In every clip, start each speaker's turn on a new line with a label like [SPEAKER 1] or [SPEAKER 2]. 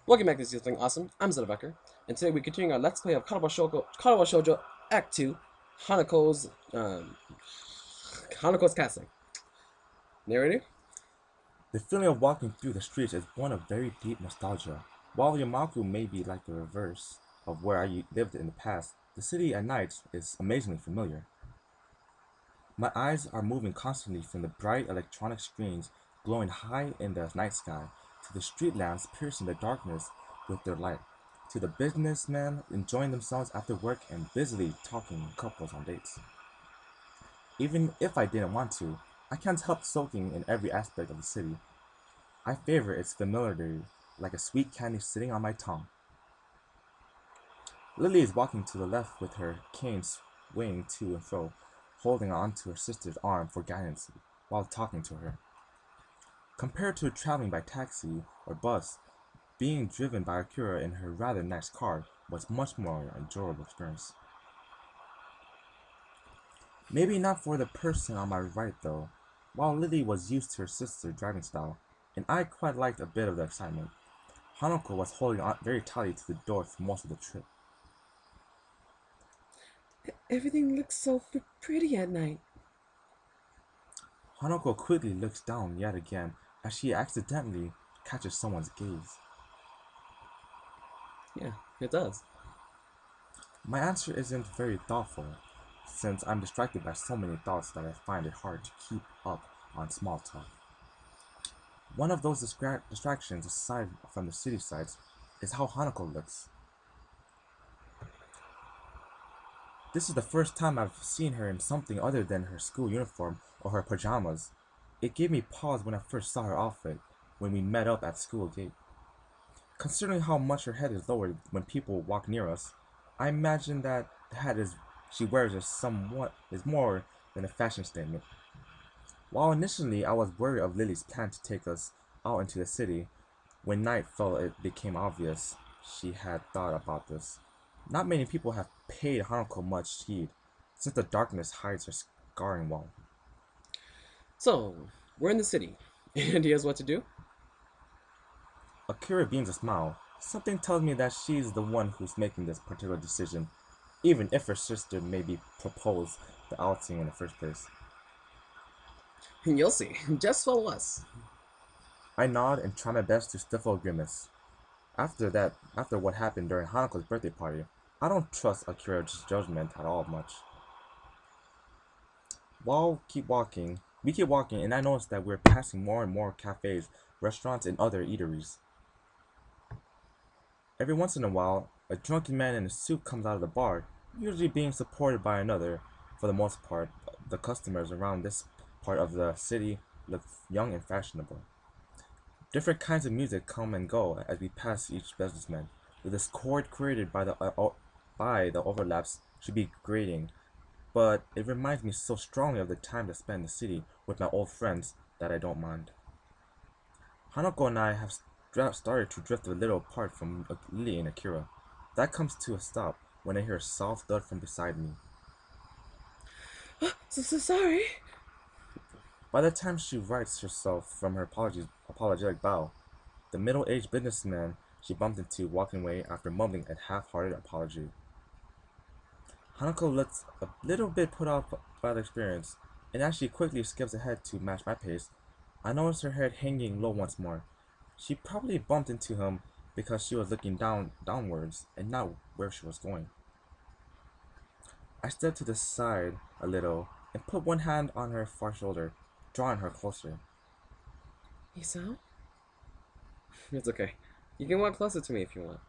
[SPEAKER 1] Welcome back to Something Awesome. I'm zettovyker, and today we're continuing our Let's Play of Katawa Shoujo Act 2, Hanako's, Hanako's Castle. Narrator?
[SPEAKER 2] The feeling of walking through the streets is one of very deep nostalgia. While Yamaku may be like the reverse of where I lived in the past, the city at night is amazingly familiar. My eyes are moving constantly from the bright electronic screens glowing high in the night sky to the street lamps piercing the darkness with their light, to the businessmen enjoying themselves after work and busily talking couples on dates. Even if I didn't want to, I can't help soaking in every aspect of the city. I favor its familiarity, like a sweet candy sitting on my tongue. Lily is walking to the left with her cane swaying to and fro, holding on to her sister's arm for guidance while talking to her. Compared to traveling by taxi or bus, being driven by Akira in her rather nice car was much more enjoyable experience. Maybe not for the person on my right though. While Lily was used to her sister's driving style, and I quite liked a bit of the excitement, Hanako was holding on very tightly to the door for most of the trip.
[SPEAKER 1] Everything looks so pretty at night.
[SPEAKER 2] Hanako quickly looks down yet again as she accidentally catches someone's gaze.
[SPEAKER 1] Yeah, it does.
[SPEAKER 2] My answer isn't very thoughtful, since I'm distracted by so many thoughts that I find it hard to keep up on small talk. One of those distractions, aside from the city sights, is how Hanako looks. This is the first time I've seen her in something other than her school uniform or her pajamas. It gave me pause when I first saw her outfit when we met up at school gate. Considering how much her head is lowered when people walk near us, I imagine that the hat is she wears is more than a fashion statement. While initially I was worried of Lily's plan to take us out into the city, when night fell it became obvious she had thought about this. Not many people have paid Hanako much heed, since the darkness hides her scarring wall.
[SPEAKER 1] So, we're in the city. Any ideas what to do?
[SPEAKER 2] Akira beams a smile. Something tells me that she's the one who's making this particular decision, even if her sister maybe proposed the outing in the first place.
[SPEAKER 1] You'll see. Just follow us.
[SPEAKER 2] I nod and try my best to stifle a grimace. After what happened during Hanako's birthday party, I don't trust Akira's judgment at all much. We keep walking, and I notice that we're passing more and more cafes, restaurants, and other eateries. Every once in a while, a drunken man in a suit comes out of the bar, usually being supported by another. For the most part, the customers around this part of the city look young and fashionable. Different kinds of music come and go as we pass each businessman. The discord created by the overlaps should be grating, but it reminds me so strongly of the time I spent in the city with my old friends that I don't mind. Hanako and I have started to drift a little apart from Lily and Akira. That comes to a stop when I hear a soft thud from beside me.
[SPEAKER 1] So sorry.
[SPEAKER 2] By the time she rights herself from her apologetic bow, the middle-aged businessman she bumped into walking away after mumbling a half-hearted apology. Hanako looks a little bit put off by the experience, and as she quickly skips ahead to match my pace, I notice her head hanging low once more. She probably bumped into him because she was looking downwards and not where she was going. I stepped to the side a little and put one hand on her far shoulder, drawing her closer.
[SPEAKER 1] Isao? It's okay. You can walk closer to me if you want.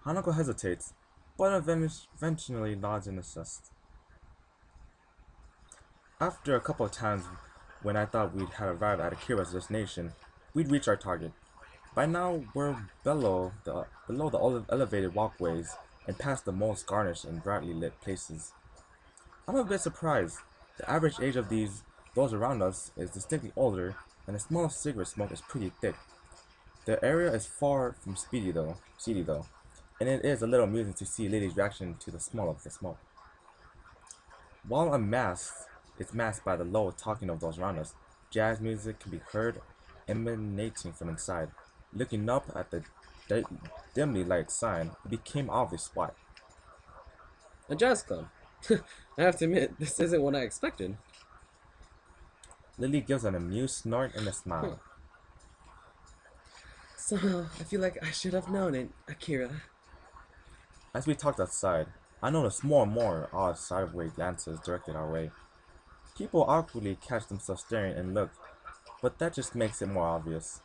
[SPEAKER 2] Hanako hesitates, but eventually nods in assist. After a couple of times when I thought we'd had arrived at Akira's destination, we'd reach our target. By now, we're below the elevated walkways and past the most garnished and brightly lit places. I'm a bit surprised. The average age of those around us is distinctly older, and the smell of cigarette smoke is pretty thick. The area is far from seedy though, and it is a little amusing to see Lily's reaction to the smell of the smoke. While it's masked by the low talking of those around us. Jazz music can be heard emanating from inside. Looking up at the di- dimly lighted sign, it became obvious why.
[SPEAKER 1] A jazz club. I have to admit, this isn't what I expected.
[SPEAKER 2] Lily gives an amused snort and a
[SPEAKER 1] Huh.
[SPEAKER 2] smile.
[SPEAKER 1] Somehow, I feel like I should have known it, Akira.
[SPEAKER 2] As we talked outside, I noticed more and more odd sideway glances directed our way. People awkwardly catch themselves staring and look, but that just makes it more obvious.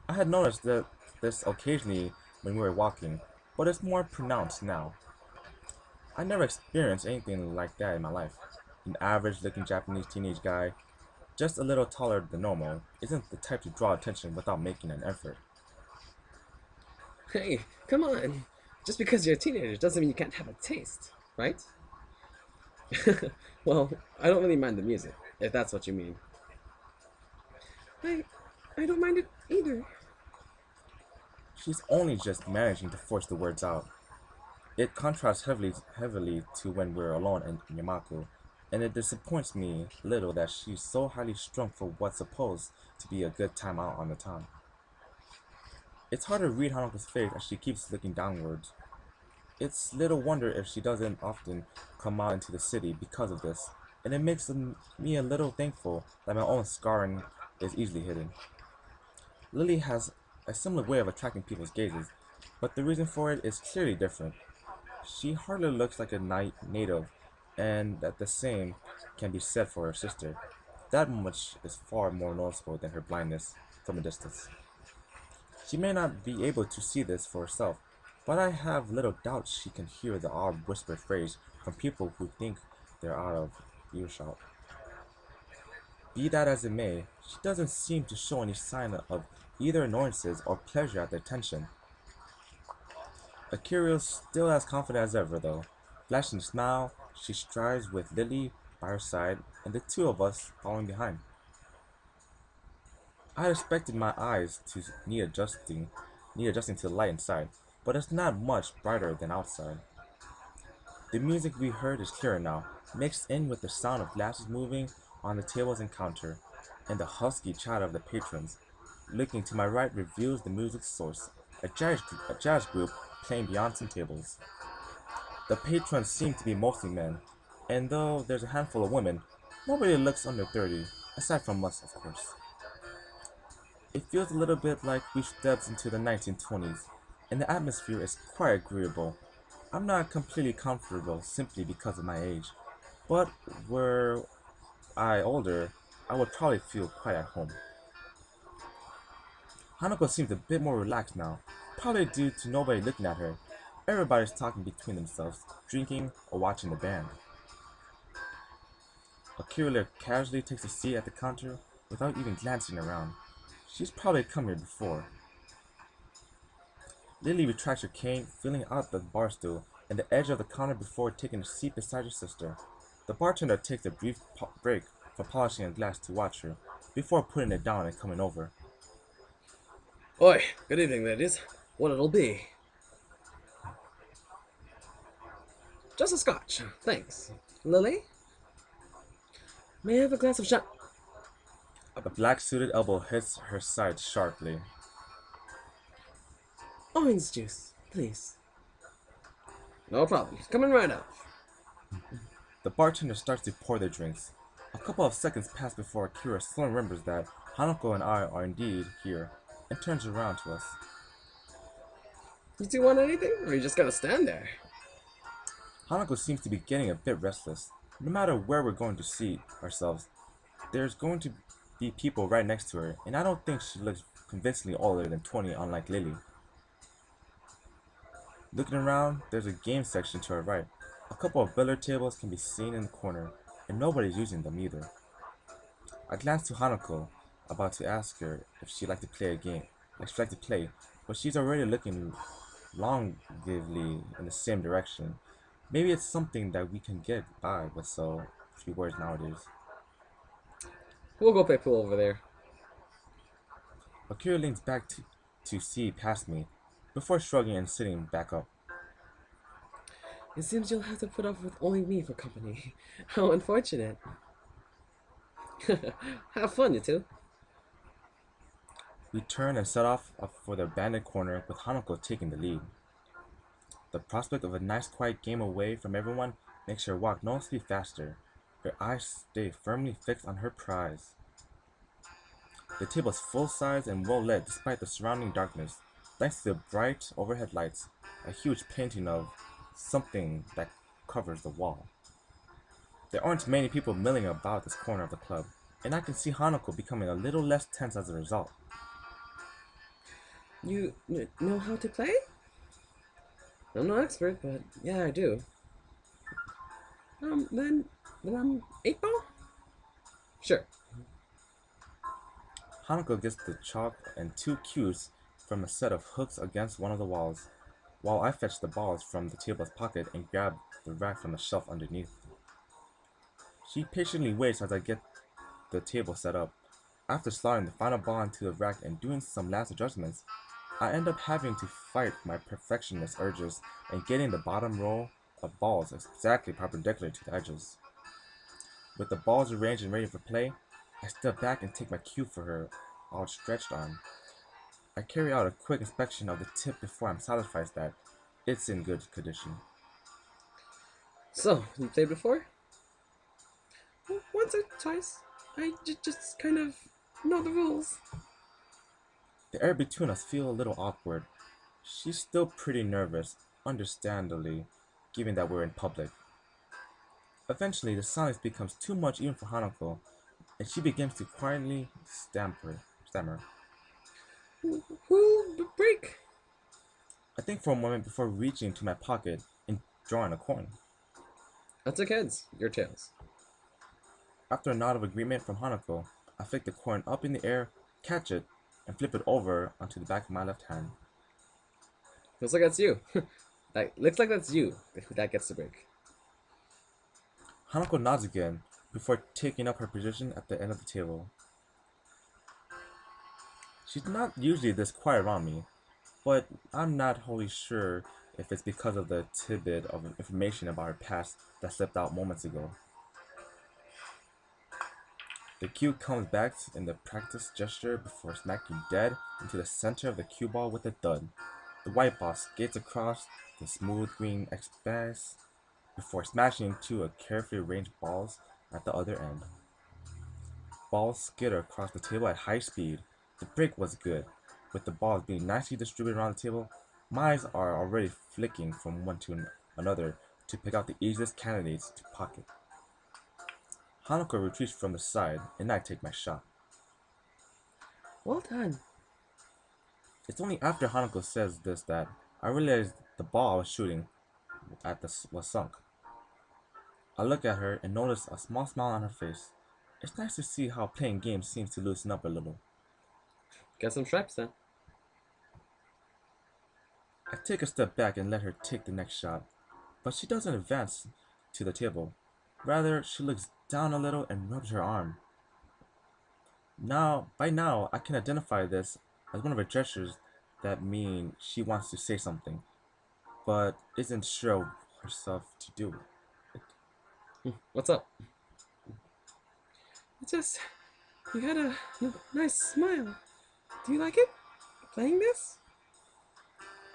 [SPEAKER 2] I had noticed that this occasionally when we were walking, but it's more pronounced now. I never experienced anything like that in my life. An average looking Japanese teenage guy, just a little taller than normal, isn't the type to draw attention without making an effort.
[SPEAKER 1] Hey, come on. Just because you're a teenager doesn't mean you can't have a taste, right? Well, I don't really mind the music, if that's what you mean. I I don't mind it either.
[SPEAKER 2] She's only just managing to force the words out. It contrasts heavily to when we're alone in Yamaku, and it disappoints me a little that she's so highly strung for what's supposed to be a good time out on the town. It's hard to read Hanako's face as she keeps looking downwards. It's little wonder if she doesn't often come out into the city because of this, and it makes me a little thankful that my own scarring is easily hidden. Lily has a similar way of attracting people's gazes, but the reason for it is clearly different. She hardly looks like a native, and that the same can be said for her sister. That much is far more noticeable than her blindness from a distance. She may not be able to see this for herself, but I have little doubt she can hear the odd whispered phrase from people who think they're out of earshot. Be that as it may, she doesn't seem to show any sign of either annoyances or pleasure at the attention. Akira's still as confident as ever, though. Flashing a smile, she strides with Lily by her side and the two of us following behind. I had expected my eyes to need adjusting to the light inside, but it's not much brighter than outside. The music we heard is clearer now, mixed in with the sound of glasses moving on the tables and counter, and the husky chatter of the patrons. Looking to my right reveals the music's source, a jazz group playing beyond some tables. The patrons seem to be mostly men, and though there's a handful of women, nobody looks under 30, aside from us, of course. It feels a little bit like we've stepped into the 1920s, and the atmosphere is quite agreeable. I'm not completely comfortable simply because of my age, but were I older, I would probably feel quite at home. Hanako seems a bit more relaxed now, probably due to nobody looking at her. Everybody's talking between themselves, drinking or watching the band. Akira casually takes a seat at the counter without even glancing around. She's probably come here before. Lily retracts her cane, filling out the bar stool and the edge of the counter before taking a seat beside her sister. The bartender takes a brief break from polishing a glass to watch her, before putting it down and coming over.
[SPEAKER 1] Oi, good evening, ladies. What it'll be? Just a scotch, thanks. Lily? May I have a glass of
[SPEAKER 2] A black suited elbow hits her side sharply.
[SPEAKER 1] orange juice, please? No problem. Coming right up.
[SPEAKER 2] The bartender starts to pour their drinks. A couple of seconds pass before Akira suddenly remembers that Hanako and I are indeed here, and turns around to us.
[SPEAKER 1] You two want anything, or are you just gonna stand there?
[SPEAKER 2] Hanako seems to be getting a bit restless. No matter where we're going to seat ourselves, there's going to be people right next to her, and I don't think she looks convincingly older than 20, unlike Lily. Looking around, there's a game section to her right. A couple of billiard tables can be seen in the corner, and nobody's using them either. I glance to Hanako, about to ask her if she'd like to play a game, like she'd like to play, but she's already looking longingly in the same direction. Maybe it's something that we can get by with so few words nowadays.
[SPEAKER 1] We'll go play pool over there.
[SPEAKER 2] Akira leans back to see past me, before shrugging and sitting back up.
[SPEAKER 1] It seems you'll have to put up with only me for company. How unfortunate. Have fun, you two.
[SPEAKER 2] We turn and set off up for the abandoned corner with Hanako taking the lead. The prospect of a nice quiet game away from everyone makes her walk noticeably faster. Her eyes stay firmly fixed on her prize. The table is full size and well lit despite the surrounding darkness, thanks to the bright overhead lights, a huge painting of something that covers the wall. There aren't many people milling about this corner of the club, and I can see Hanako becoming a little less tense as a result.
[SPEAKER 1] You know how to play? I'm no expert, but yeah, I do. Then I'm 8 ball? Sure.
[SPEAKER 2] Hanako gets the chalk and two cues from a set of hooks against one of the walls, while I fetch the balls from the table's pocket and grab the rack from the shelf underneath. She patiently waits as I get the table set up. After slotting the final ball into the rack and doing some last adjustments, I end up having to fight my perfectionist urges and getting the bottom row of balls exactly perpendicular to the edges. With the balls arranged and ready for play, I step back and take my cue for her outstretched arm. I carry out a quick inspection of the tip before I'm satisfied that it's in good condition.
[SPEAKER 1] So, you played before? Well, once or twice. I just kind of know the rules.
[SPEAKER 2] The air between us feels a little awkward. She's still pretty nervous, understandably, given that we're in public. Eventually, the silence becomes too much even for Hanako, and she begins to quietly stammer.
[SPEAKER 1] Who break?
[SPEAKER 2] I think for a moment before reaching into my pocket and drawing a coin.
[SPEAKER 1] I took heads. Your tails.
[SPEAKER 2] After a nod of agreement from Hanako, I flick the coin up in the air, catch it, and flip it over onto the back of my left hand.
[SPEAKER 1] Looks like that's you. That looks like that's you. That gets the break.
[SPEAKER 2] Hanako nods again before taking up her position at the end of the table. She's not usually this quiet around me, but I'm not wholly sure if it's because of the tidbit of information about her past that slipped out moments ago. The cue comes back in the practice gesture before smacking dead into the center of the cue ball with a thud. The white ball skates across the smooth green expanse before smashing into a carefully arranged balls at the other end. Balls skitter across the table at high speed. The break was good, with the balls being nicely distributed around the table. My eyes are already flicking from one to another to pick out the easiest candidates to pocket. Hanako retreats from the side, and I take my shot.
[SPEAKER 1] Well done.
[SPEAKER 2] It's only after Hanako says this that I realize the ball I was shooting at was sunk. I look at her and notice a small smile on her face. It's nice to see how playing games seems to loosen up a little.
[SPEAKER 1] Got some stripes then.
[SPEAKER 2] I take a step back and let her take the next shot, but she doesn't advance to the table. Rather, she looks down a little and rubs her arm. By now, I can identify this as one of her gestures that mean she wants to say something, but isn't sure herself to do it.
[SPEAKER 1] What's up? It's just you had a nice smile. Do you like it? Playing this?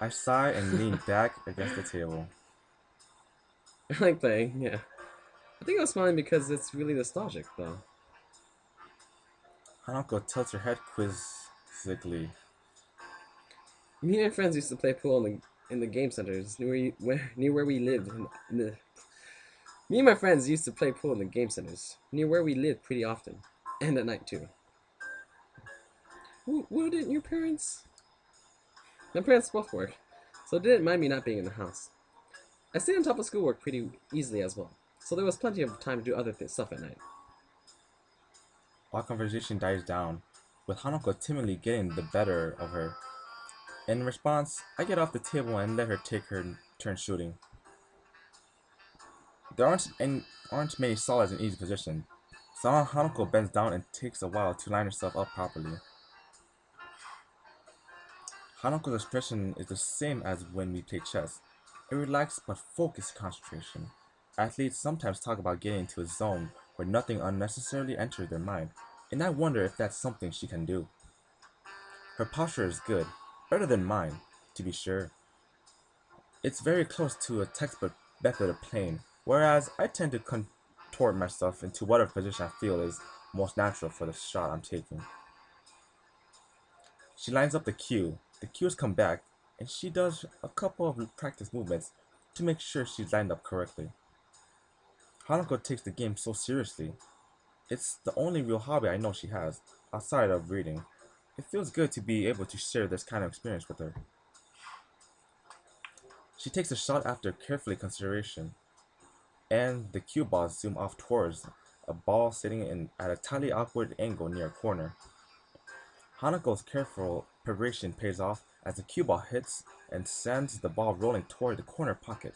[SPEAKER 2] I sigh and lean back against the table.
[SPEAKER 1] I like playing. Yeah. I think I was smiling because it's really nostalgic, though.
[SPEAKER 2] Hanako tilts her head quizzically.
[SPEAKER 1] Me and my friends used to play pool in the game centers near where we lived. Me and my friends used to play pool in the game centers near where we lived pretty often, and at night too. Wouldn't your parents? My parents both work, so they didn't mind me not being in the house. I stayed on top of schoolwork pretty easily as well, so there was plenty of time to do other stuff at night.
[SPEAKER 2] Our conversation dies down, with Hanako timidly getting the better of her. In response, I get off the table and let her take her turn shooting. There aren't many solids in each position, so Hanako bends down and takes a while to line herself up properly. Hanako's expression is the same as when we play chess, a relaxed but focused concentration. Athletes sometimes talk about getting into a zone where nothing unnecessarily enters their mind, and I wonder if that's something she can do. Her posture is good, better than mine, to be sure. It's very close to a textbook method of playing, whereas I tend to contort myself into whatever position I feel is most natural for the shot I'm taking. She lines up the cue, the cues come back, and she does a couple of practice movements to make sure she's lined up correctly. Hanako takes the game so seriously. It's the only real hobby I know she has, outside of reading. It feels good to be able to share this kind of experience with her. She takes a shot after carefully consideration, and the cue balls zoom off towards a ball sitting at a tightly awkward angle near a corner. Hanako's careful preparation pays off as the cue ball hits and sends the ball rolling toward the corner pocket.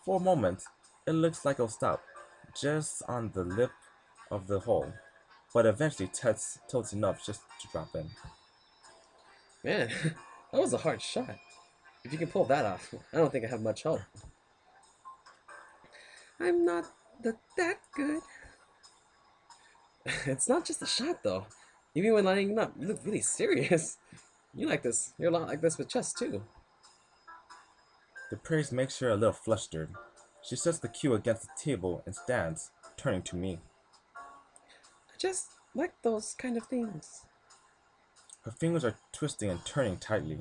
[SPEAKER 2] For a moment, it looks like it'll stop, just on the lip of the hole, but eventually tilts enough just to drop in.
[SPEAKER 1] Man, that was a hard shot. If you can pull that off, I don't think I have much hope. I'm not that good. It's not just a shot, though. Even when lining up, you look really serious. You like this. You're a lot like this with chess, too.
[SPEAKER 2] The praise makes her a little flustered. She sets the cue against the table and stands, turning to me.
[SPEAKER 1] I just like those kind of things.
[SPEAKER 2] Her fingers are twisting and turning tightly.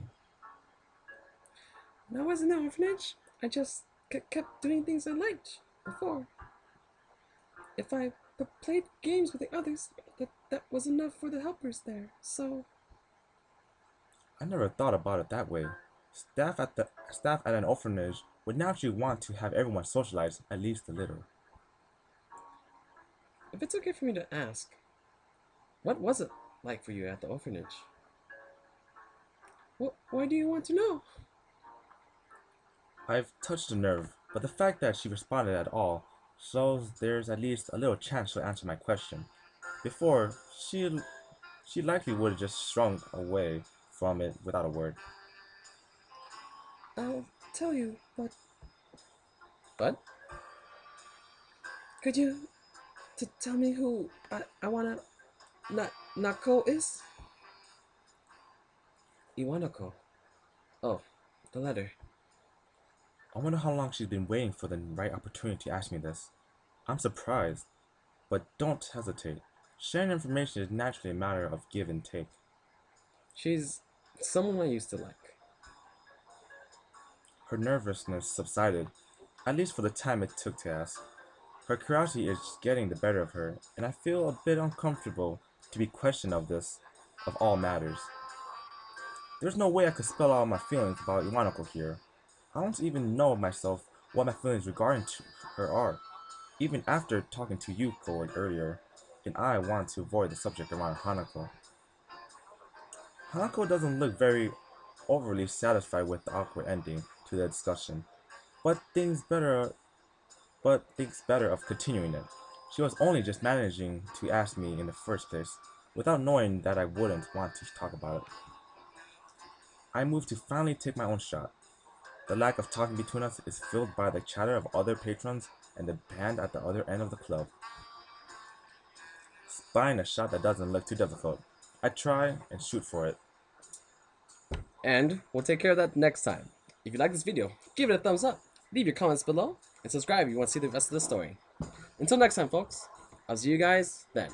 [SPEAKER 1] When I was in the orphanage, I just kept doing things I liked before. If I played games with the others, that was enough for the helpers there. So
[SPEAKER 2] I never thought about it that way. Staff at an orphanage would naturally want to have everyone socialize at least a little.
[SPEAKER 1] if it's okay for me to ask, what was it like for you at the orphanage? Why do you want to know?
[SPEAKER 2] I've touched a nerve, but the fact that she responded at all shows there's at least a little chance she'll answer my question. Before, she likely would have just shrunk away from it without a word.
[SPEAKER 1] I'll tell you, but could you tell me who I wanna Nako is? Iwanako. Oh, the letter.
[SPEAKER 2] I wonder how long she's been waiting for the right opportunity to ask me this. I'm surprised, but don't hesitate. Sharing information is naturally a matter of give and take.
[SPEAKER 1] She's someone I used to like.
[SPEAKER 2] Her nervousness subsided, at least for the time it took to ask. Her curiosity is getting the better of her, and I feel a bit uncomfortable to be questioned of this, of all matters. There's no way I could spell out my feelings about Iwanako here. I don't even know myself what my feelings regarding her are. Even after talking to Yuko earlier, and I want to avoid the subject around Hanako. Hanako doesn't look very overly satisfied with the awkward ending to the discussion, but thinks better of continuing it. She was only just managing to ask me in the first place, without knowing that I wouldn't want to talk about it. I moved to finally take my own shot. The lack of talking between us is filled by the chatter of other patrons and the band at the other end of the club. Spying a shot that doesn't look too difficult. I try and shoot for it.
[SPEAKER 1] And we'll take care of that next time. If you like this video, give it a thumbs up, leave your comments below, and subscribe if you want to see the rest of the story. Until next time, folks, I'll see you guys then.